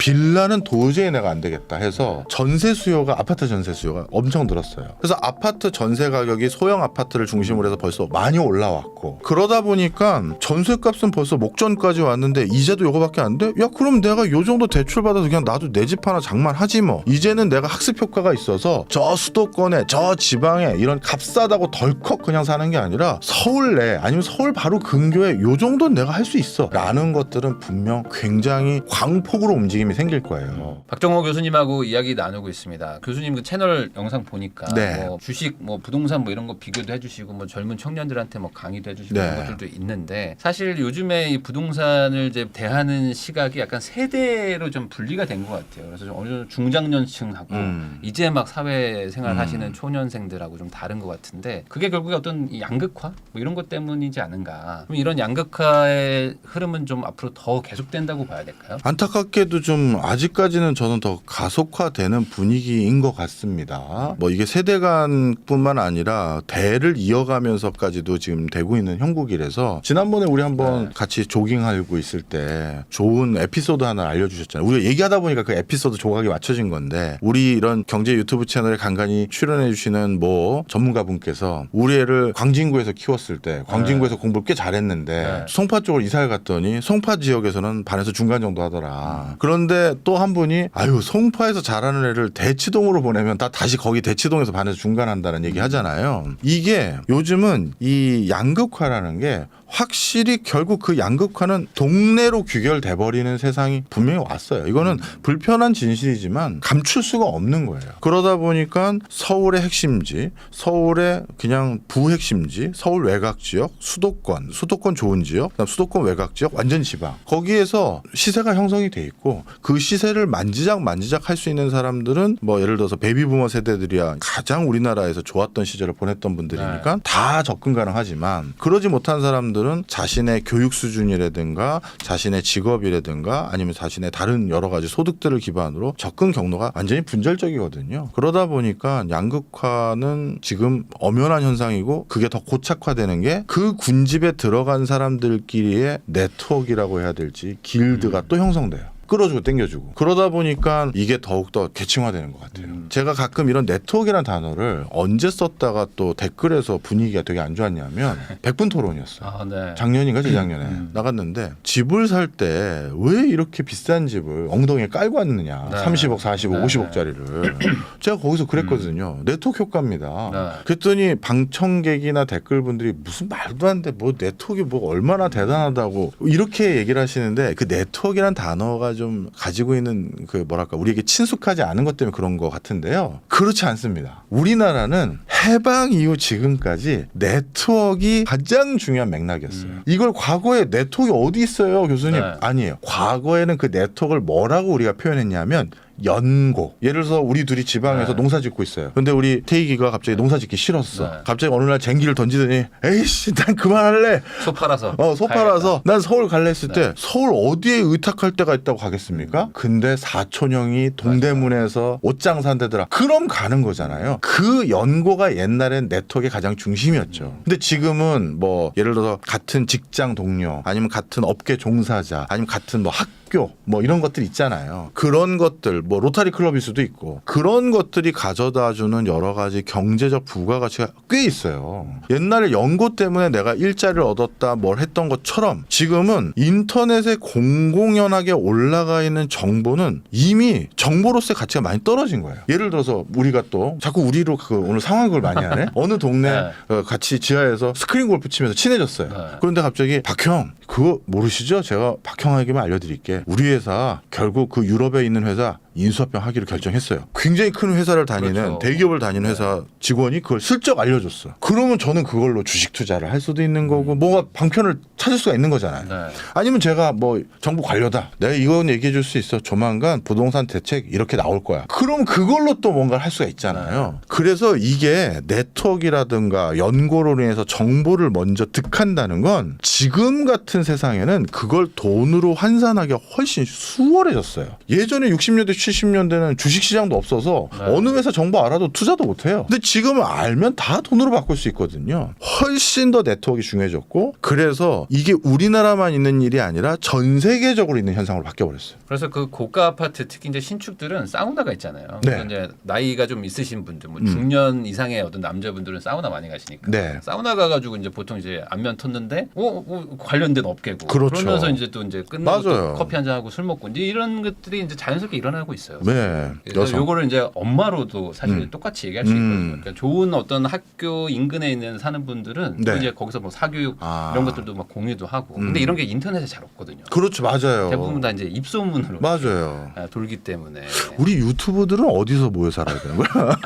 빌라는 도저히 내가 안 되겠다 해서 전세 수요가 아파트 전세 수요가 엄청 늘었어요. 그래서 아파트 전세 가격이 소형 아파트를 중심으로 해서 벌써 많이 올라왔고 그러다 보니까 전세값은 벌써 목전까지 왔는데 이자도 요거밖에 안 돼? 야 그럼 내가 요 정도 대출 받아서 그냥 나도 내 집 하나 장만하지 뭐. 이제는 내가 학습 효과가 있어서 저 수도권에 저 지방에 이런 값싸다고 덜컥 그냥 사는 게 아니라 서울 내 아니면 서울 바로 근교에 요 정도는 내가 할 수 있어 라는 것들은 분명 굉장히 광폭으로 움직임이 생길 거예요. 박정호 교수님하고 이야기 나누고 있습니다. 교수님 그 채널 영상 보니까 네. 뭐 주식, 뭐 부동산 뭐 이런 거 비교도 해주시고 뭐 젊은 청년들한테 뭐 강의도 해주시고 네. 이런 것들도 있는데 사실 요즘에 이 부동산을 이제 대하는 시각이 약간 세대로 좀 분리가 된 것 같아요. 그래서 좀 어느 정도 중장년층하고 이제 막 사회생활 하시는 초년생들하고 좀 다른 것 같은데 그게 결국에 어떤 이 양극화 뭐 이런 것 때문이지 않은가. 그럼 이런 양극화의 흐름은 좀 앞으로 더 계속된다고 봐야 될까요? 안타깝게도 좀 아직까지는 저는 더 가속화되는 분위기인 것 같습니다. 뭐 이게 세대 간뿐만 아니라 대를 이어가면서까지도 지금 되고 있는 형국이라서 지난번에 우리 한번 같이 조깅하고 있을 때 좋은 에피소드 하나 알려주셨잖아요. 우리가 얘기하다 보니까 그 에피소드 조각이 맞춰진 건데 우리 이런 경제 유튜브 채널에 간간히 출연해 주시는 뭐 전문가분께서 우리 애를 광진구에서 키웠을 때 광진구에서 공부를 꽤 잘했는데 송파 쪽으로 이사를 갔더니 송파 지역에서는 반에서 중간 정도 하더라. 그런데 또 한 분이 아유 송파에서 잘하는 애를 대치동으로 보내면 다 다시 거기 대치동에서 반에서 중간 한다는 얘기 하잖아요. 이게 요즘은 이 양극화라는 게 확실히 결국 그 양극화는 동네로 귀결돼 버리는 세상이 분명히 왔어요. 이거는 불편한 진실이지만 감출 수가 없는 거예요. 그러다 보니까 서울의 핵심지, 서울의 그냥 부핵심지, 서울 외곽 지역, 수도권 좋은 지역, 그다음 수도권 외곽 지역, 완전 지방 거기에서 시세가 형성이 돼 있고 그 시세를 만지작 할 수 있는 사람들은 뭐 예를 들어서 베이비부머 세대들이야 가장 우리나라에서 좋았던 시절을 보냈던 분들이니까 다 접근 가능하지만 그러지 못한 사람들은 자신의 교육 수준이라든가 자신의 직업이라든가 아니면 자신의 다른 여러 가지 소득들을 기반으로 접근 경로가 완전히 분절적이거든요. 그러다 보니까 양극화는 지금 엄연한 현상이고 그게 더 고착화되는 게 그 군집에 들어간 사람들끼리의 네트워크라고 해야 될지 길드가 또 형성돼요. 끌어주고 당겨주고 그러다 보니까 이게 더욱더 계층화되는 것 같아요. 제가 가끔 이런 네트워크라는 단어를 언제 썼다가 또 댓글에서 분위기가 되게 안 좋았냐면 백분 토론이었어요. 아, 네. 작년인가 재작년에 나갔는데 집을 살 때 왜 이렇게 비싼 집을 엉덩이에 깔고 왔느냐. 네. 30억 40억 네. 50억짜리를 제가 거기서 그랬거든요. 네트워크 효과입니다. 네. 그랬더니 방청객이나 댓글분들이 무슨 말도 안 돼 뭐 네트워크가 뭐 얼마나 대단하다고 이렇게 얘기를 하시는데 그 네트워크라는 단어가 좀 가지고 있는 그 뭐랄까 우리에게 친숙하지 않은 것 때문에 그런 것 같은데요. 그렇지 않습니다. 우리나라는 해방 이후 지금까지 네트워크가 가장 중요한 맥락이었어요. 이걸 과거에 네트워크 어디 있어요, 교수님? 네. 아니에요. 과거에는 그 네트워크를 뭐라고 우리가 표현했냐면 연고. 예를 들어서 우리 둘이 지방에서 농사 짓고 있어요. 근데 우리 태희기가 갑자기 농사 짓기 싫었어. 네. 갑자기 어느 날 쟁기를 던지더니 에이씨 난 그만할래. 소 팔아서. 소 팔아서 난 서울 갈래 했을 네. 때 서울 어디에 의탁할 데가 있다고 가겠습니까? 근데 사촌 형이 동대문에서 옷장 산대더라. 그럼 가는 거잖아요. 그 연고가 옛날엔 네트워크의 가장 중심이었죠. 근데 지금은 뭐 예를 들어서 같은 직장 동료 아니면 같은 업계 종사자 아니면 같은 뭐 학교 뭐 이런 것들 있잖아요. 그런 것들 뭐 로타리 클럽일 수도 있고 그런 것들이 가져다주는 여러 가지 경제적 부가가치가 꽤 있어요. 옛날에 연고 때문에 내가 일자리를 얻었다 뭘 했던 것처럼 지금은 인터넷에 공공연하게 올라가 있는 정보는 이미 정보로서의 가치가 많이 떨어진 거예요. 예를 들어서 우리가 또 자꾸 우리로 오늘 상황극을 많이 하네. 어느 동네 같이 지하에서 스크린 골프 치면서 친해졌어요. 그런데 갑자기 박형 그거 모르시죠? 제가 박형에게만 알려드릴게. 우리 회사 결국 그 유럽에 있는 회사 인수합병 하기로 결정했어요. 굉장히 큰 회사를 다니는 그렇죠. 대기업을 다니는 회사 직원이 그걸 슬쩍 알려줬어. 그러면 저는 그걸로 주식 투자를 할 수도 있는 거고 뭐가 방편을 찾을 수가 있는 거잖아요. 네. 아니면 제가 뭐 정부 관료다. 내가 이건 얘기해 줄 수 있어. 조만간 부동산 대책 이렇게 나올 거야. 그럼 그걸로 또 뭔가를 할 수가 있잖아요. 그래서 이게 네트워크라든가 연고로 인해서 정보를 먼저 득한다는 건 지금 같은 세상에는 그걸 돈으로 환산하기가 훨씬 수월해졌어요. 예전에 60년대 70년대는 주식시장도 없어서 네. 어느 회사 정보 알아도 투자도 못해요. 근데 지금은 알면 다 돈으로 바꿀 수 있거든요. 훨씬 더 네트워크가 중요해졌고 그래서 이게 우리나라만 있는 일이 아니라 전 세계적으로 있는 현상으로 바뀌어버렸어요. 그래서 그 고가 아파트 특히 이제 신축들은 사우나가 있잖아요. 네. 그래서 이제 나이가 좀 있으신 분들, 뭐 중년 이상의 어떤 남자분들은 사우나 많이 가시니까 네. 사우나 가가지고 이제 보통 이제 안면 텄는데 관련된 업계고 그렇죠. 그러면서 이제 또 이제 끝나고 맞아요. 또 커피 한잔 하고 술 먹고 이제 이런 것들이 이제 자연스럽게 일어나고 있어요. 네. 그래서 요거를 이제 엄마로도 사실 똑같이 얘기할 수 있거든요. 그러니까 좋은 어떤 학교 인근에 있는 사는 분들은 또 네. 이제 거기서 뭐 사교육 이런 것들도 막 공유도 하고. 근데 이런 게 인터넷에 잘 없거든요. 그렇죠. 맞아요. 대부분 다 이제 입소문으로 맞아요. 돌기 때문에 우리 유튜버들은 어디서 모여 살아야 되는 거야?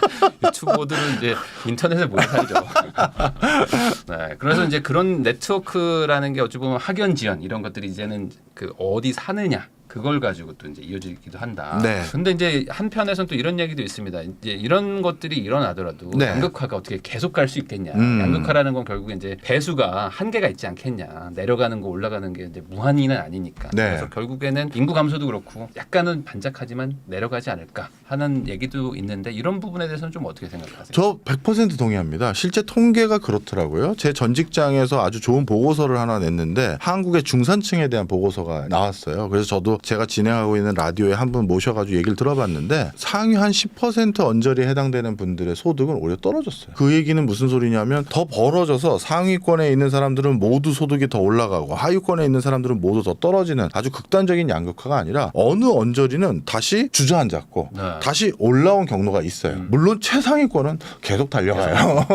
유튜버들은 이제 인터넷에 모여 살죠. 네, 그래서 이제 그런 네트워크라는 게 어찌 보면 학연 지연 이런 것들이 이제는 그 어디 사느냐 그걸 가지고 또 이제 이어지기도 한다. 네. 근데 이제 한편에서는 또 이런 얘기도 있습니다. 이제 이런 것들이 일어나더라도 네. 양극화가 어떻게 계속 갈 수 있겠냐. 음. 양극화라는 건 결국 이제 배수가 한계가 있지 않겠냐. 내려가는 거 올라가는 게 이제 무한히는 아니니까. 네. 그래서 결국에는 인구 감소도 그렇고 약간은 반짝하지만 내려가지 않을까 하는 얘기도 있는데 이런 부분에 대해서는 좀 어떻게 생각하세요? 저 100% 동의합니다. 실제 통계가 그렇더라고요. 제 전 직장에서 아주 좋은 보고서를 하나 냈는데 한국의 중산층에 대한 보고서가 나왔어요. 그래서 저도 제가 진행하고 있는 라디오에 한 분 모셔가지고 얘기를 들어봤는데 상위 한 10% 언저리에 해당되는 분들의 소득은 오히려 떨어졌어요. 그 얘기는 무슨 소리냐면 더 벌어져서 상위권에 있는 사람들은 모두 소득이 더 올라가고 하위권에 있는 사람들은 모두 더 떨어지는 아주 극단적인 양극화가 아니라 어느 언저리는 다시 주저앉았고 네. 다시 올라온 경로가 있어요. 물론 최상위권은 계속 달려가요.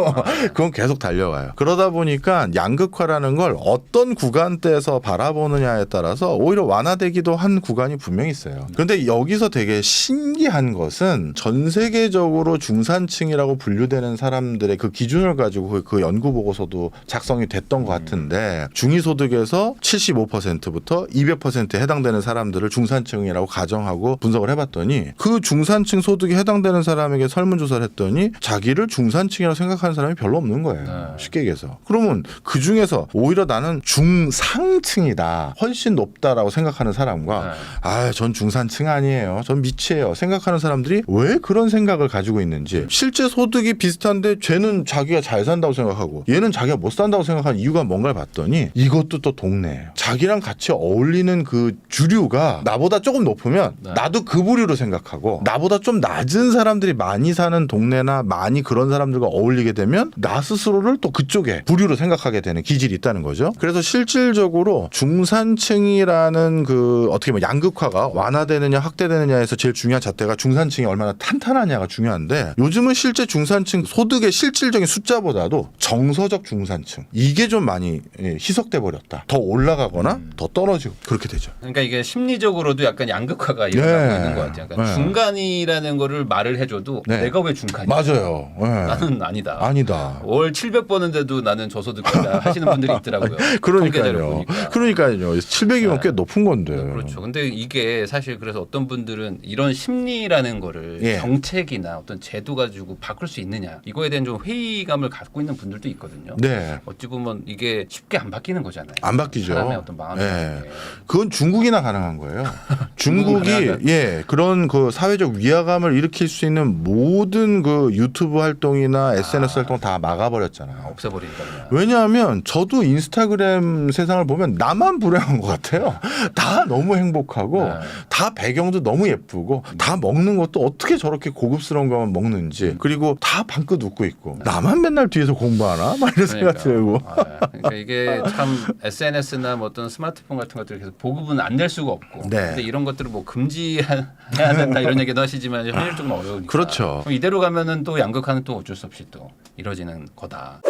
그건 계속 달려가요. 그러다 보니까 양극화라는 걸 어떤 구간대에서 바라보느냐에 따라서 오히려 완화되기도 한 구간이 분명히 있어요. 그런데 여기서 되게 신기한 것은 전 세계적으로 중산층이라고 분류되는 사람들의 그 기준을 가지고 그 연구 보고서도 작성이 됐던 것 같은데 중위소득에서 75%부터 200%에 해당되는 사람들을 중산층이라고 가정하고 분석을 해봤더니 그 중산층 소득에 해당되는 사람에게 설문조사를 했더니 자기를 중산층이라고 생각하는 사람이 별로 없는 거예요. 네. 쉽게 얘기해서. 그러면 그 중에서 오히려 나는 중상층이다. 훨씬 높다라고 생각하는 사람과 네. 전 중산층 아니에요. 전 미치예요. 생각하는 사람들이 왜 그런 생각을 가지고 있는지 실제 소득이 비슷한데 쟤는 자기가 잘 산다고 생각하고 얘는 자기가 못 산다고 생각하는 이유가 뭔가를 봤더니 이것도 또 동네예요. 자기랑 같이 어울리는 그 주류가 나보다 조금 높으면 네. 나도 그 부류로 생각하고 나보다 좀 낮은 사람들이 많이 사는 동네나 많이 그런 사람들과 어울리게 되면 나 스스로를 또 그쪽에 부류로 생각하게 되는 기질이 있다는 거죠. 그래서 실질적으로 중산층이라는 그 어떻게 보면 양극화가 완화되느냐 확대되느냐에서 제일 중요한 잣대가 중산층이 얼마나 탄탄하냐가 중요한데 요즘은 실제 중산층 소득의 실질적인 숫자보다도 정서적 중산층 이게 좀 많이 희석돼 버렸다. 더 올라가거나 더 떨어지고 그렇게 되죠. 그러니까 이게 심리적으로도 약간 양극화가 일어나고 네. 있는 것 같아요. 그러니까 네. 중간이라는 거를 말을 해줘도 네. 내가 왜 중간이야? 맞아요. 네. 나는 아니다. 아니다. 월 700 버는데도 나는 저소득이다 하시는 분들이 있더라고요. 통계자료 그러니까요. 보니까. 그러니까요. 700이면 네. 꽤 높은 건데. 그렇죠. 근데 이게 사실 그래서 어떤 분들은 이런 심리라는 거를 예. 정책이나 어떤 제도 가지고 바꿀 수 있느냐 이거에 대한 좀 회의감을 갖고 있는 분들도 있거든요. 네. 어찌 보면 이게 쉽게 안 바뀌는 거잖아요. 안 바뀌죠. 사람의 어떤 마음이. 네. 그건 중국이나 가능한 거예요. 중국이 가능하다. 그런 그 사회적 위화감을 일으킬 수 있는 모든 그 유튜브 활동이나 SNS 활동 다 막아버렸잖아요. 없애버리니까. 왜냐하면 저도 인스타그램 세상을 보면 나만 불행한 것 같아요. 다 너무 행복하고 네. 다 배경도 너무 예쁘고 다 먹는 것도 어떻게 저렇게 고급스러운 것만 먹는지 그리고 다 방긋 웃고 있고 나만 맨날 뒤에서 공부하나? 막 이런 생각 들고. 그러니까 이게 참 SNS나 뭐 어떤 스마트폰 같은 것들 계속 보급은 안 될 수가 없고. 네. 근데 이런 것들을 뭐 금지해야 된다 이런 얘기도 하시지만 현실적으로 어려우니까. 그렇죠. 그럼 이대로 가면은 또 양극화는 또 어쩔 수 없이 또 이뤄지는 거다.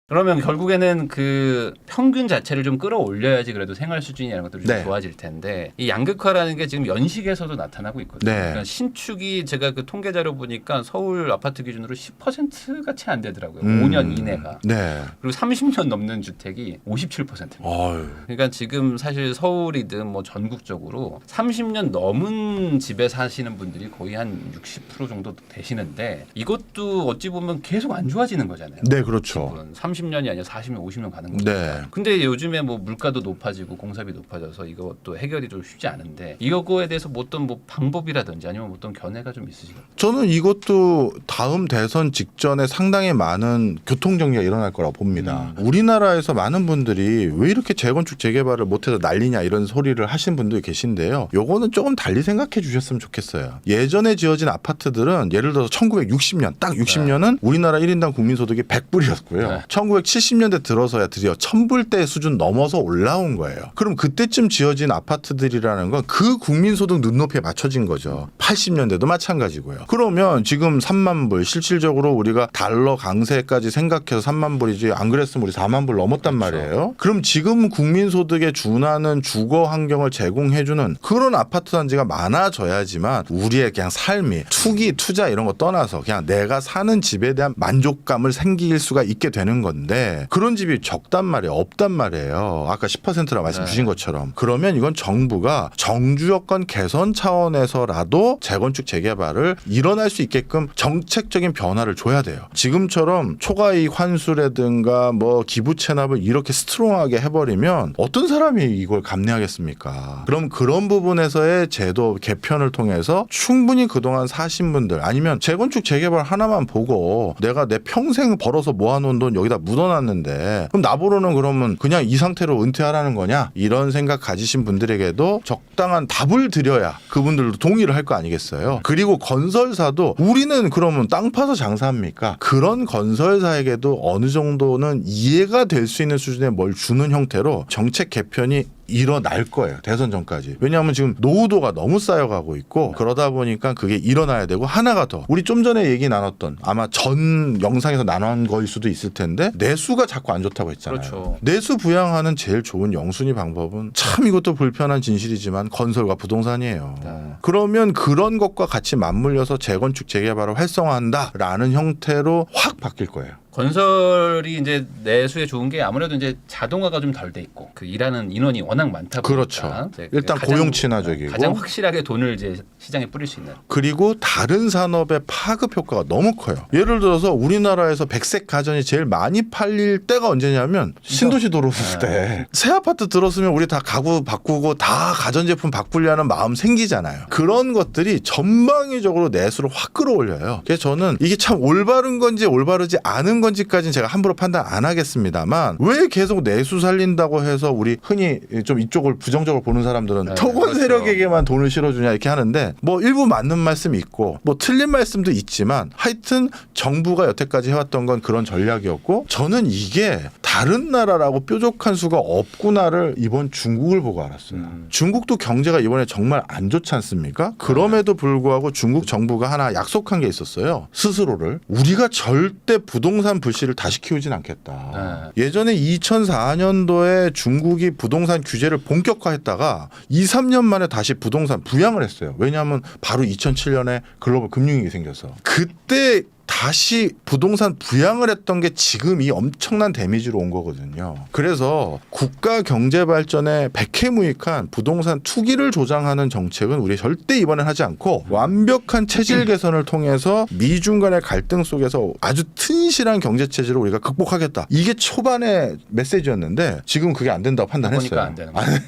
그러면 결국에는 그 평균 자체를 좀 끌어올려야지 그래도 생활 수준이라는 것들이 좀 네. 좋아질 텐데 이 양극화라는 게 지금 연식에서도 나타나고 있거든요. 네. 그러니까 신축이 제가 그 통계 자료 보니까 서울 아파트 기준으로 10%가 채 안 되더라고요. 5년 이내가. 네. 그리고 30년 넘는 주택이 57%입니다. 어휴. 그러니까 지금 사실 서울이든 뭐 전국적으로 30년 넘은 집에 사시는 분들이 거의 한 60% 정도 되시는데 이것도 어찌 보면 계속 안 좋아지는 거잖아요. 네, 그렇죠. 집은 30년이 아니라 40년, 50년 가는 거니까. 네. 근데 요즘에 뭐 물가도 높아지고 공사비 높아져서 이것도 해결이 좀 쉽지 않은데 이거에 대해서 뭐 어떤 뭐 방법이라든지 아니면 어떤 견해가 좀 있으실까요? 저는 이것도 다음 대선 직전에 상당히 많은 교통정리가 일어날 거라고 봅니다. 우리나라에서 많은 분들이 왜 이렇게 재건축 재개발을 못해서 난리냐 이런 소리를 하신 분들이 계신데요. 요거는 조금 달리 생각해 주셨으면 좋겠어요. 예전에 지어진 아파트들은 예를 들어서 1960년 딱 60년은 우리나라 1인당 국민소득이 100불이었고요. 네. 1970년대 들어서야 드디어 1000불대 수준 넘어서 올라온 거예요. 그럼 그때쯤 지어진 아파트들이라는 건 그 국민소득 눈높이에 맞춰진 거죠. 80년대도 마찬가지고요. 그러면 지금 3만 불 실질적으로 우리가 달러 강세까지 생각해서 3만 불이지 안 그랬으면 우리 4만 불 넘었단 말이에요. 그럼 지금 국민소득에 준하는 주거 환경을 제공해주는 그런 아파트 단지가 많아져야지만 우리의 그냥 삶이 투기 투자 이런 거 떠나서 그냥 내가 사는 집에 대한 만족감을 생길 수가 있게 되는 건데 그런 집이 적단 말이에요. 없단 말이에요. 아까 10%라 말씀 주신 것처럼. 그러면 이건 정부가 정주 여건 개선 차원에서라도 재건축 재개발을 일어날 수 있게끔 정책적인 변화를 줘야 돼요. 지금처럼 초과이익 환수라든가 뭐 기부 체납을 이렇게 스트롱하게 해버리면 어떤 사람이 이걸 감내하겠습니까? 그럼 그런 부분에서의 제도 개편을 통해서 충분히 그동안 사신 분들 아니면 재건축 재개발 하나만 보고 내가 내 평생 벌어서 모아놓은 돈 여기다 묻어놨는데 그럼 나보러는 그러면 그냥 이 상태로 은퇴하라는 거냐? 이런 생각 가지신 분들에게도 적당한 답을 드려야 그분들도 동의를 할 거 아니겠어요? 그리고 건설사도 우리는 그러면 땅 파서 장사합니까? 그런 건설사에게도 어느 정도는 이해가 될 수 있는 수준의 뭘 주는 형태로 정책 개편이 일어날 거예요. 대선 전까지. 왜냐하면 지금 노후도가 너무 쌓여가고 있고 그러다 보니까 그게 일어나야 되고 하나가 더 우리 좀 전에 얘기 나눴던 아마 전 영상에서 나눈 거일 수도 있을 텐데 내수가 자꾸 안 좋다고 했잖아요. 그렇죠. 내수 내수 부양하는 제일 좋은 영순위 방법은 참 이것도 불편한 진실이지만 건설과 부동산이에요. 네. 그러면 그런 것과 같이 맞물려서 재건축 재개발을 활성화한다라는 형태로 확 바뀔 거예요. 건설이 이제 내수에 좋은 게 아무래도 이제 자동화가 좀 덜 돼 있고 그 일하는 인원이 워낙 많다 보니까 그렇죠. 이제 일단 고용 친화적이고 가장 확실하게 돈을 이제 시장에 뿌릴 수 있는. 그리고 다른 산업의 파급 효과가 너무 커요. 예를 들어서 우리나라에서 백색 가전이 제일 많이 팔릴 때가 언제냐면 신도시 들어왔을 때. 새 아파트 들었으면 우리 다 가구 바꾸고 다 가전제품 바꾸려는 마음 생기잖아요. 그런 것들이 전방위적으로 내수를 확 끌어올려요. 그래서 저는 이게 참 올바른 건지 올바르지 않은 건지까지는 제가 함부로 판단 안 하겠습니다만 왜 계속 내수 살린다고 해서 우리 흔히 좀 이쪽을 부정적으로 보는 사람들은 네, 토건 그렇죠. 세력에게만 돈을 실어주냐 이렇게 하는데 뭐 일부 맞는 말씀이 있고 뭐 틀린 말씀도 있지만 하여튼 정부가 여태까지 해왔던 건 그런 전략이었고 저는 이게 다른 나라라고 뾰족한 수가 없구나를 이번 중국을 보고 알았어요. 중국도 경제가 이번에 정말 안 좋지 않습니까? 그럼에도 불구하고 중국 정부가 하나 약속한 게 있었어요. 스스로를 우리가 절대 부동산 불씨를 다시 키우진 않겠다. 예전에 2004년도에 중국이 부동산 규제를 본격화했다가 2, 3년 만에 다시 부동산 부양을 했어요. 왜냐하면 바로 2007년에 글로벌 금융위기 생겨서 그때 다시 부동산 부양을 했던 게 지금 이 엄청난 데미지로 온 거거든요. 그래서 국가 경제 발전에 백해무익한 부동산 투기를 조장하는 정책은 우리 절대 이번엔 하지 않고 완벽한 체질 개선을 통해서 미중 간의 갈등 속에서 아주 튼실한 경제 체질을 우리가 극복하겠다. 이게 초반의 메시지였는데 지금 그게 안 된다고 판단했어요. 보니까 안 되는 거예요.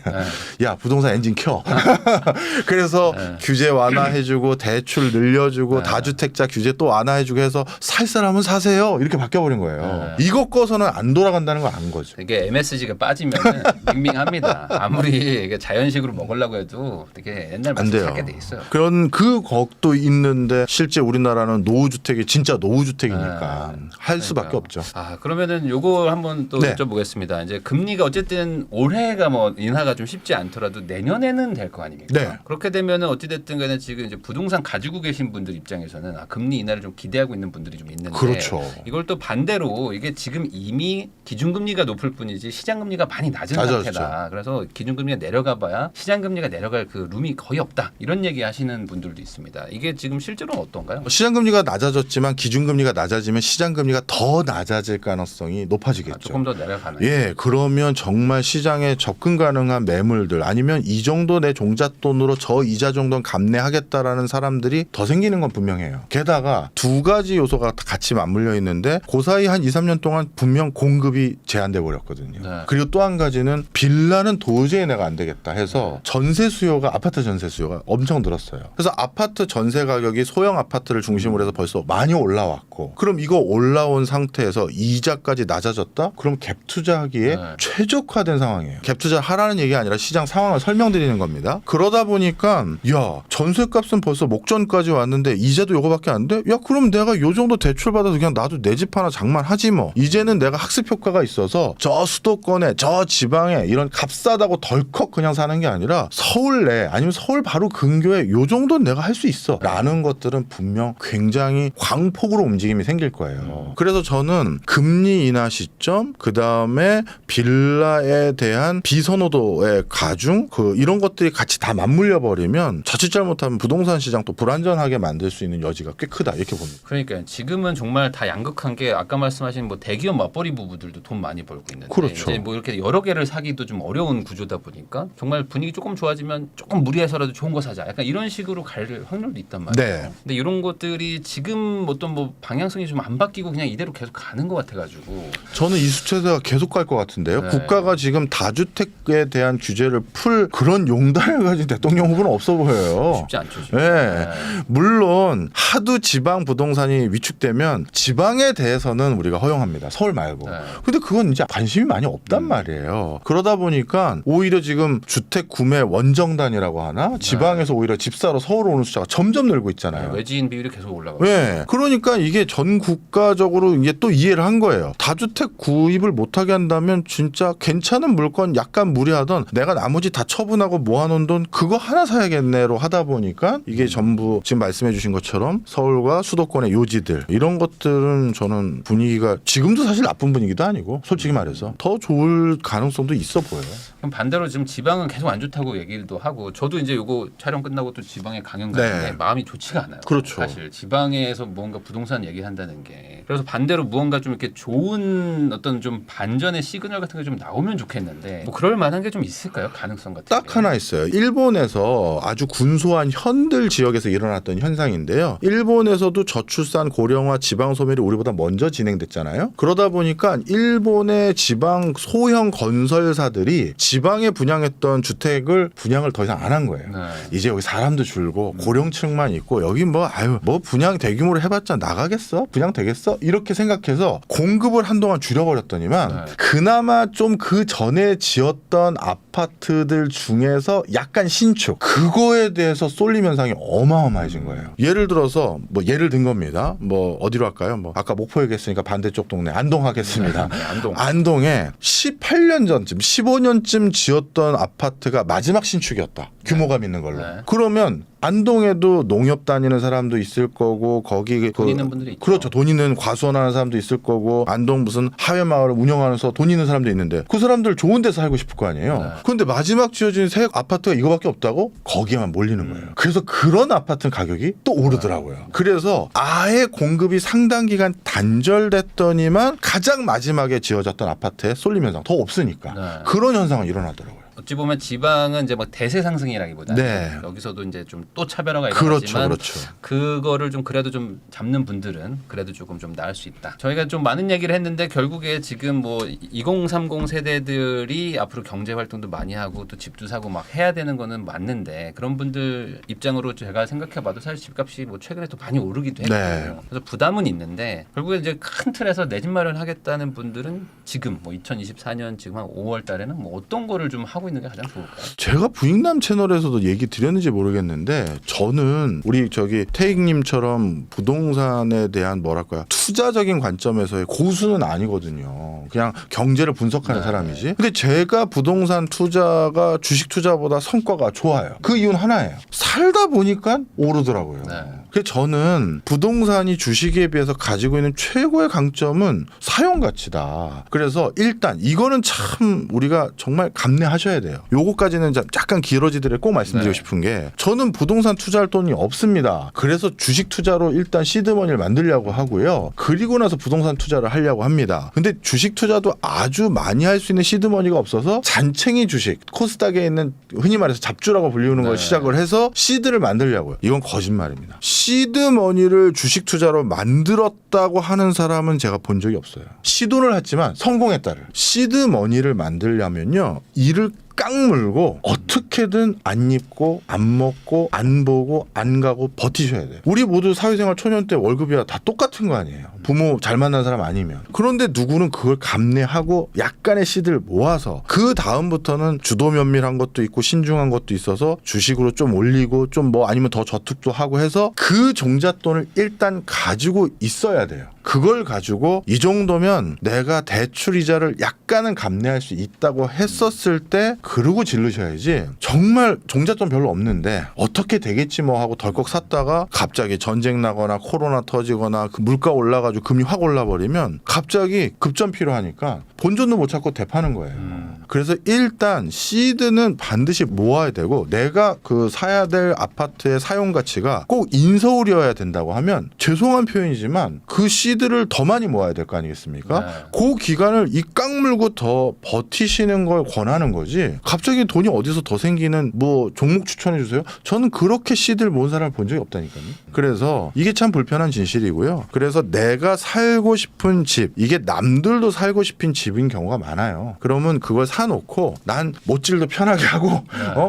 야 부동산 엔진 켜. 그래서 규제 완화해주고 대출 늘려주고 다주택자 규제 또 완화해주고 해서 살 사람은 사세요 이렇게 바뀌어버린 거예요. 이것 꺼서는 안 돌아간다는 걸 안 거죠. 이게 MSG가 빠지면 밍밍합니다. 아무리 이게 자연식으로 먹으려고 해도 되게 옛날 안 맛을 돼요. 찾게 돼 있어요. 그런 그 걱도 있는데 실제 우리나라는 노후주택이 진짜 노후주택이니까 할 수밖에 없죠. 아 그러면은 요거 한번 또 네. 여쭤보겠습니다. 이제 금리가 어쨌든 올해가 뭐 인하가 좀 쉽지 않더라도 내년에는 될 거 아닙니까? 네. 그렇게 되면은 어찌됐든 간에 지금 이제 부동산 가지고 계신 분들 입장에서는 금리 인하를 좀 기대하고 있는 분들이 좀 있는데 그렇죠. 이걸 또 반대로 이게 지금 이미 기준금리가 높을 뿐이지 시장금리가 많이 낮은 낮았죠. 상태다. 그래서 기준금리가 내려가봐야 시장금리가 내려갈 그 룸이 거의 없다. 이런 얘기 하시는 분들도 있습니다. 이게 지금 실제로는 어떤가요? 시장금리가 낮아졌지만 기준금리가 낮아지면 시장금리가 더 낮아질 가능성이 높아지겠죠. 조금 더 내려가는. 예, 그러면 정말 시장에 접근 가능한 매물들 아니면 이 정도 내 종잣돈으로 저 이자 정도는 감내하겠다라는 사람들이 더 생기는 건 분명해요. 게다가 두 가지 가지 요소가 다 같이 맞물려 있는데 그 사이 한 2, 3년 동안 분명 공급이 제한돼 버렸거든요. 네. 그리고 또 한 가지는 빌라는 도저히 내가 안 되겠다 해서 전세 수요가 아파트 전세 수요가 엄청 늘었어요. 그래서 아파트 전세 가격이 소형 아파트를 중심으로 해서 벌써 많이 올라왔고 그럼 이거 올라온 상태에서 이자까지 낮아졌다? 그럼 갭 투자하기에 네. 최적화된 상황이에요. 갭 투자 하라는 얘기가 아니라 시장 상황을 설명드리는 겁니다. 그러다 보니까 야 전세값은 벌써 목전까지 왔는데 이자도 요거밖에 안 돼? 야 그럼 내가 요 정도 대출 받아서 그냥 나도 내 집 하나 장만하지 뭐. 이제는 내가 학습 효과가 있어서 저 수도권에 저 지방에 이런 값싸다고 덜컥 그냥 사는 게 아니라 서울 내 아니면 서울 바로 근교에 요 정도는 내가 할 수 있어 라는 것들은 분명 굉장히 광폭으로 움직임이 생길 거예요. 그래서 저는 금리 인하 시점 그다음에 빌라에 대한 비선호도의 가중 이런 것들이 같이 다 맞물려 버리면 자칫 잘못하면 부동산 시장 또 불안전하게 만들 수 있는 여지가 꽤 크다 이렇게 봅니다. 그러니까 지금은 정말 다 양극한 게 아까 말씀하신 뭐 대기업 맞벌이 부부들도 돈 많이 벌고 있는데 그렇죠. 이제 뭐 이렇게 여러 개를 사기도 좀 어려운 구조다 보니까 정말 분위기 조금 좋아지면 조금 무리해서라도 좋은 거 사자. 약간 이런 식으로 갈 확률도 있단 말이에요. 네. 근데 이런 것들이 지금 어떤 뭐 방향성이 좀 안 바뀌고 그냥 이대로 계속 가는 것 같아가지고 저는 이 수치가 계속 갈 것 같은데요. 네. 국가가 지금 다주택에 대한 규제를 풀 그런 용단을 가진 대통령 후보는 없어 보여요. 쉽지 않죠. 지금. 네. 물론 하도 지방 부동산이 위축되면 지방에 대해서는 우리가 허용합니다. 서울 말고. 네. 근데 그건 이제 관심이 많이 없단 말이에요. 그러다 보니까 오히려 지금 주택 구매 원정단이라고 하나? 지방에서 오히려 집 사러 서울 오는 숫자가 점점 늘고 있잖아요. 외지인 비율이 계속 올라가고. 네. 그러니까 이게 전 국가적으로 이게 또 이해를 한 거예요. 다주택 구입을 못하게 한다면 진짜 괜찮은 물건 약간 무리하던 내가 나머지 다 처분하고 모아놓은 돈 그거 하나 사야겠네로 하다 보니까 이게 전부 지금 말씀해 주신 것처럼 서울과 수도권의 요지들 이런 것들은 저는 분위기가 지금도 사실 나쁜 분위기도 아니고 솔직히 말해서 더 좋을 가능성도 있어 보여요. 그럼 반대로 지금 지방은 계속 안 좋다고 얘기도 하고 저도 이제 요거 촬영 끝나고 또 지방에 강연 가는데 네. 마음이 좋지가 않아요. 그렇죠. 사실 지방에서 뭔가 부동산 얘기한다는 게 그래서 반대로 무언가 좀 이렇게 좋은 어떤 좀 반전의 시그널 같은 게 좀 나오면 좋겠는데 뭐 그럴 만한 게 좀 있을까요? 가능성 같은 게. 딱 하나 있어요. 일본에서 아주 군소한 현들 지역에서 일어났던 현상인데요. 일본에서도 저출산 고령화 지방 소멸이 우리보다 먼저 진행됐잖아요. 그러다 보니까 일본의 지방 소형 건설사들이 지방에 분양했던 주택을 분양을 더 이상 안 한 거예요. 네. 이제 여기 사람도 줄고 고령층만 있고 여기 뭐 분양 대규모로 해봤자 나가겠어? 분양 되겠어? 이렇게 생각해서 공급을 한동안 줄여버렸더니만 네. 그나마 좀 그 전에 지었던 아파트들 중에서 약간 신축 그거에 대해서 쏠림 현상이 어마어마해진 거예요. 예를 들어서 뭐 예를 든 겁니다. 뭐 어디로 할까요? 뭐 아까 목포 얘기했으니까 반대쪽 동네 안동 하겠습니다. 네, 안동. 안동에 18년 전쯤 15년쯤 지었던 아파트가 마지막 신축이었다. 규모감 있는 걸로. 네. 그러면 안동에도 농협 다니는 사람도 있을 거고 거기 돈 있는 분들이 있죠. 그렇죠. 돈 있는 과수원하는 사람도 있을 거고 안동 무슨 하회마을을 운영하면서 돈 있는 사람도 있는데 그 사람들 좋은 데서 살고 싶을 거 아니에요. 네. 그런데 마지막 지어진 새 아파트가 이거밖에 없다고 거기에만 몰리는 거예요. 그래서 그런 아파트 가격이 또 오르더라고요. 그래서 아예 공급이 상당 기간 단절됐더니만 가장 마지막에 지어졌던 아파트에 쏠림 현상 더 없으니까 네. 그런 현상은 일어나더라고요. 어찌 보면 지방은 이제 뭐 대세 상승이라기보다는 네. 여기서도 이제 좀 또 차별화가 그렇죠, 일어나지만 그렇죠. 그거를 좀 그래도 좀 잡는 분들은 그래도 조금 좀 나을 수 있다. 저희가 좀 많은 얘기를 했는데 결국에 지금 뭐 2030 세대들이 앞으로 경제 활동도 많이 하고 또 집도 사고 막 해야 되는 거는 맞는데 그런 분들 입장으로 제가 생각해봐도 사실 집값이 뭐 최근에 또 많이 오르기도 했고 네. 그래서 부담은 있는데 결국에 이제 큰 틀에서 내 집 마련하겠다는 분들은 지금 뭐 2024년 지금 한 5월 달에는 뭐 어떤 거를 좀 하고 있는 게 가장 좋을까요? 제가 부익남 채널에서도 얘기 드렸는지 모르겠는데 저는 우리 태익님처럼 부동산에 대한 뭐랄까요 투자적인 관점에서의 고수는 아니거든요. 그냥 경제를 분석하는 네. 사람이지. 근데 제가 부동산 투자가 주식 투자보다 성과가 좋아요. 그 이유는 하나예요. 살다 보니까 오르더라고요. 네. 그래서 저는 부동산이 주식에 비해서 가지고 있는 최고의 강점은 사용 가치다. 그래서 일단 이거는 참 우리가 정말 감내하셔야 돼요. 요거까지는 약간 길어지더라도 꼭 말씀드리고 네. 싶은 게 저는 부동산 투자할 돈이 없습니다. 그래서 주식 투자로 일단 시드머니를 만들려고 하고요. 그리고 나서 부동산 투자를 하려고 합니다. 근데 주식 투자도 아주 많이 할 수 있는 시드머니가 없어서 잔챙이 주식, 코스닥에 있는 흔히 말해서 잡주라고 불리우는 걸 네. 시작을 해서 시드를 만들려고요. 이건 거짓말입니다. 시드머니를 주식 투자로 만들었다고 하는 사람은 제가 본 적이 없어요. 시도를 했지만 성공했다를. 시드머니를 만들려면요, 이를 깡 물고 어떻게든 안 입고 안 먹고 안 보고 안 가고 버티셔야 돼요. 우리 모두 사회생활 초년 때 월급이야 다 똑같은 거 아니에요. 부모 잘 만난 사람 아니면. 그런데 누구는 그걸 감내하고 약간의 씨들 모아서 그 다음부터는 주도 면밀한 것도 있고 신중한 것도 있어서 주식으로 좀 올리고 좀 뭐 아니면 더 저축도 하고 해서 그 종잣돈을 일단 가지고 있어야 돼요. 그걸 가지고 이 정도면 내가 대출 이자를 약간은 감내할 수 있다고 했었을 때 그러고 질르셔야지. 정말 종잣돈 별로 없는데 어떻게 되겠지 뭐 하고 덜컥 샀다가 갑자기 전쟁 나거나 코로나 터지거나 그 물가 올라가지고 금리 확 올라버리면 갑자기 급전 필요하니까 본전도 못 찾고 대파는 거예요. 그래서 일단 시드는 반드시 모아야 되고 내가 그 사야 될 아파트의 사용 가치가 꼭 인서울이어야 된다고 하면 죄송한 표현이지만 그 시드를 더 많이 모아야 될 거 아니겠습니까? 네. 그 기간을 이 깡물고 더 버티시는 걸 권하는 거지. 갑자기 돈이 어디서 더 생기는 뭐 종목 추천해 주세요. 저는 그렇게 시드를 모은 사람을 본 적이 없다니까요. 그래서 이게 참 불편한 진실이고요. 그래서 내가 살고 싶은 집, 이게 남들도 살고 싶은 집인 경우가 많아요. 그러면 그걸 사놓고 난 못질도 편하게 하고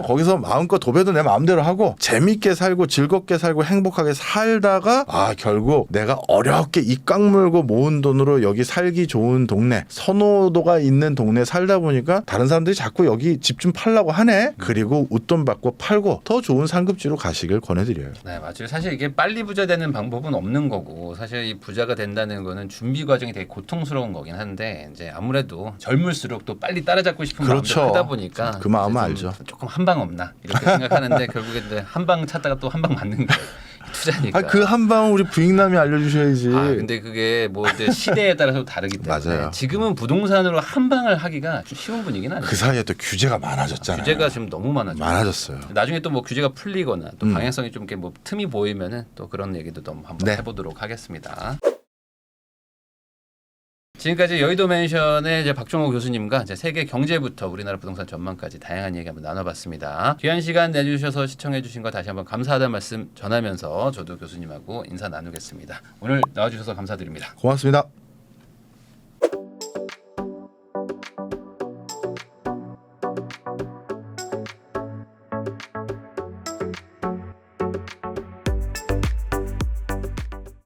거기서 마음껏 도배도 내 마음대로 하고 재밌게 살고 즐겁게 살고 행복하게 살다가 결국 내가 어렵게 이 깡물고 모은 돈으로 여기 살기 좋은 동네, 선호도가 있는 동네에 살다 보니까 다른 사람들이 자꾸 여기 집 좀 팔라고 하네. 그리고 웃돈 받고 팔고 더 좋은 상급지로 가시길 권해드려요. 네, 맞아요. 사실 이게 빨리 부자 되는 방법은 없는 거고, 사실 이 부자가 된다는 거는 준비 과정이 되게 고통스러운 거긴 한데, 이제 아무래도 젊을수록 또 빨리 따라잡고 싶은 그렇죠. 마음도 크다 보니까 그 마음은 이제 알죠. 조금 한 방 없나 이렇게 생각하는데 결국에 이제 한 방 찾다가 또 한 방 맞는 거예요. 투자니까. 그 한 방은 우리 부익남이 알려주셔야지. 근데 그게 뭐 이제 시대에 따라서 다르기 때문에 맞아요. 지금은 부동산으로 한 방을 하기가 좀 쉬운 분위기는 아니에요. 그 사이에 또 규제가 많아졌잖아요. 규제가 지금 너무 많아졌어요. 나중에 또 뭐 규제가 풀리거나 또 방향성이 좀 이렇게 뭐 틈이 보이면은 또 그런 얘기도 좀 한번 네. 해보도록 하겠습니다. 지금까지 여의도 맨션의 이제 박종호 교수님과 이제 세계 경제부터 우리나라 부동산 전망까지 다양한 얘기 한번 나눠봤습니다. 귀한 시간 내주셔서 시청해주신 거 다시 한번 감사하다는 말씀 전하면서 저도 교수님하고 인사 나누겠습니다. 오늘 나와주셔서 감사드립니다. 고맙습니다.